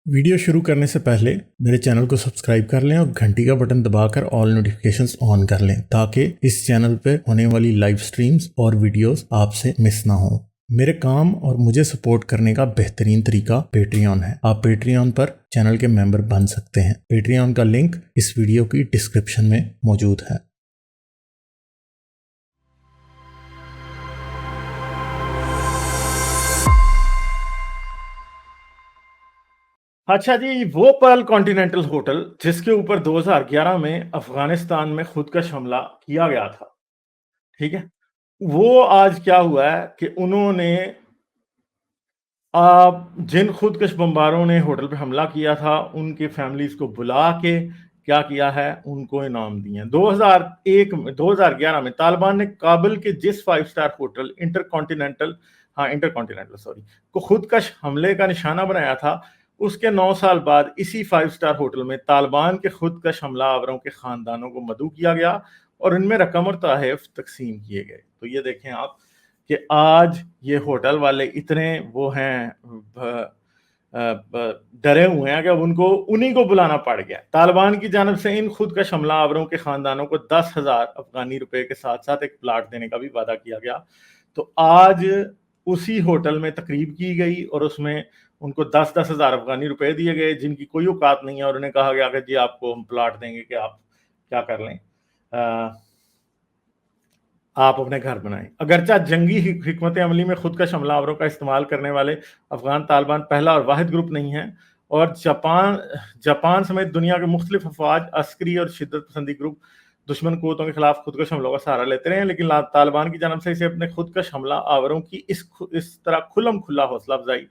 Video शुरू करने से पहले मेरे चैनल को सब्सक्राइब कर लें और घंटी का बटन दबाकर ऑल नोटिफिकेशंस ऑन कर लें ताकि इस चैनल पर होने वाली लाइव स्ट्रीम्स और वीडियोस आपसे मिस ना हो। मेरे काम और मुझे सपोर्ट करने का बेहतरीन तरीका पेट्रियन है। आप पेट्रियन पर चैनल के मेंबर बन सकते हैं। पेट्रियन का लिंक इस वीडियो की डिस्क्रिप्शन में मौजूद है। अच्छा जी, वो पर्ल कॉन्टिनेंटल होटल जिसके ऊपर 2011 में अफगानिस्तान में खुदकश हमला किया गया था, ठीक है? वो आज क्या हुआ है कि उन्होंने जिन खुदकश बमबारों ने होटल पे हमला किया था, उनके फैमिलीज़ को बुला के क्या किया है, उनको इनाम दिए हैं। 2011 में तालिबान ने काबुल के जिस 5 स्टार होटल इंटरकॉन्टिनेंटल को खुदकश हमले का निशाना बनाया था, उसके 9 साल बाद इसी 5 स्टार होटल में तालिबान के खुदकश हमलावरों के खानदानों को मदऊ किया गया और इनमें रकम और तोहफ़े तकसीम किए गए। तो ये देखें आप कि आज ये होटल वाले इतने वो हैं डरे हुए हैं कि अब उनको उन्हीं को बुलाना पड़ गया। तालिबान की जानब से इन खुदकश हमलावरों के खानदानों को 10,000 अफगानी रुपए के साथ साथ एक प्लाट देने का भी वादा किया गया। तो आज उसी होटल में तकरीब की गई और उसमें उनको 10-10 हज़ार अफगानी रुपए दिए गए, जिनकी कोई औकात नहीं है, और उन्हें कहा गया कि जी आपको हम प्लाट देंगे कि आप क्या कर लें, आप अपने घर बनाएं। अगरचा जंगी हिकमत अमली में खुदकश हमलावरों का इस्तेमाल करने वाले अफगान तालिबान पहला और वाहिद ग्रुप नहीं है, और जापान समेत दुनिया के मुख्तलिफ अफवाज, अस्करी और शिद्दत पसंदी ग्रुप दुश्मन कुव्वतों के खिलाफ खुदकश हमलों का सहारा लेते रहे हैं, लेकिन तालिबान की जानब से इसे अपने खुदकश हमला आवरों की इस तरह खुल्लम खुल्ला हौसला अफजाई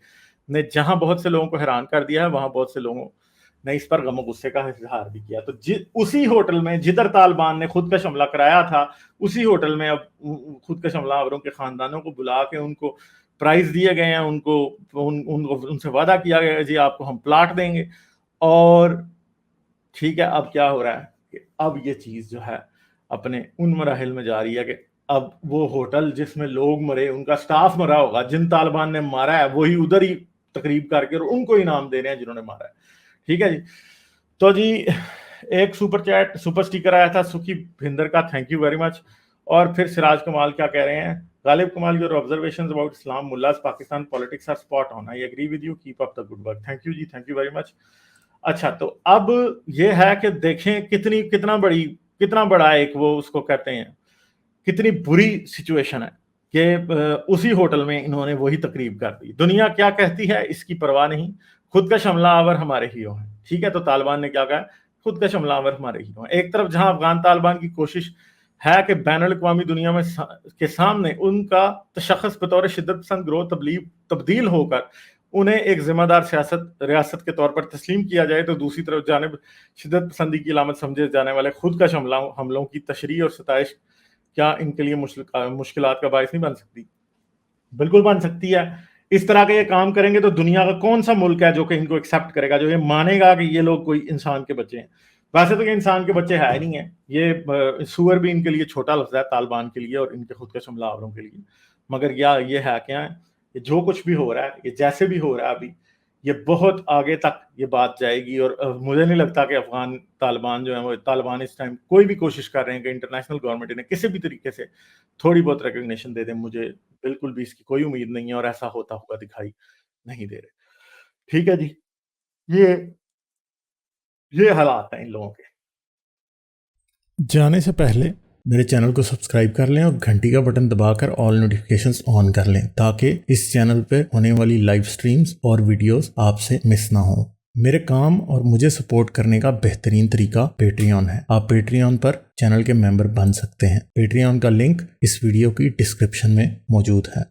ने जहां बहुत से लोगों को हैरान कर दिया है, वहां बहुत से लोगों ने इस पर गम गुस्से का इजहार भी किया। तो उसी होटल में जिधर तालिबान ने खुदकश हमला कराया था, उसी होटल में अब खुदकश हमलावरों के खानदानों को बुला के उनको प्राइज दिए गए हैं, उनसे वादा किया गया है जी आपको हम प्लाट देंगे। और ठीक है, अब क्या हो रहा है कि अब ये चीज जो है अपने उन मराहिल में जा रही है कि अब वो होटल जिसमें लोग मरे, उनका स्टाफ मरा होगा, जिन तालिबान ने मारा है वही उधर ही तकरीब करके और उनको इनाम दे रहे हैं जिन्होंने मारा है। ठीक है जी। तो जी एक सुपर स्टिकर आया था सुखी भिंदर का, थैंक यू वेरी मच। और फिर सिराज कमाल क्या कह रहे हैं, Ghalib Kamal, your observations about Islam, mullahs, Pakistan politics are spot on, I agree with you, keep up the good work. Thank you ji, thank you very much. अच्छा, तो अब ये है कि देखें कितना बड़ा एक वो उसको कहते हैं, कितनी बुरी सिचुएशन है कि उसी होटल में इन्होंने वही तकरीब कर दी। दुनिया क्या कहती है इसकी परवाह नहीं, खुदकश हमलावर हमारे हीरो हैं। ठीक है, तो तालिबान ने क्या कहा, खुदकश हमलावर हमारे हीरो हैं। एक तरफ जहां अफगान तालिबान की कोशिश है कि बैनुल अक़वामी दुनिया में के सामने उनका तशख़्ख़ुस बतौर शिद्दत पसंद ग्रोह तब्दील होकर उन्हें एक जिम्मेदार रियासत के तौर पर तस्लीम किया जाए, तो दूसरी तरफ जानिब शिद्दत पसंदी की अलामत समझे जाने वाले खुदकश हमलों की तशरीह और सताइश क्या इनके लिए मुश्किलात का बायस नहीं बन सकती? बिल्कुल बन सकती है। इस तरह के ये काम करेंगे तो दुनिया का कौन सा मुल्क है जो कि इनको एक्सेप्ट करेगा, जो ये मानेगा कि ये लोग कोई इंसान के बच्चे हैं? वैसे तो ये इंसान के बच्चे है नहीं है, ये सूअर भी इनके लिए छोटा लफ्ज़ है तालिबान के लिए और इनके खुदकश हमलावरों के लिए। मगर ये है क्या है, ये जो कुछ भी हो रहा है, ये जैसे भी हो रहा है अभी, ये बहुत आगे तक ये बात जाएगी। और मुझे नहीं लगता कि अफगान तालिबान जो है वो तालिबान इस टाइम कोई भी कोशिश कर रहे हैं कि इंटरनेशनल गवर्नमेंट इन्हें किसी भी तरीके से थोड़ी बहुत रिकग्निशन दे दे। मुझे बिल्कुल भी इसकी कोई उम्मीद नहीं है और ऐसा होता हुआ दिखाई नहीं दे रहे। ठीक है जी, ये ये हालात हैं इन लोगों के। जाने से पहले मेरे चैनल को सब्सक्राइब कर लें और घंटी का बटन दबाकर ऑल नोटिफिकेशंस ऑन कर लें ताकि इस चैनल पे होने वाली लाइव स्ट्रीम्स और वीडियोस आपसे मिस ना हो। मेरे काम और मुझे सपोर्ट करने का बेहतरीन तरीका पेट्रियन है। आप पेट्रियन पर चैनल के मेंबर बन सकते हैं। पेट्रियन का लिंक इस वीडियो की डिस्क्रिप्शन में मौजूद है।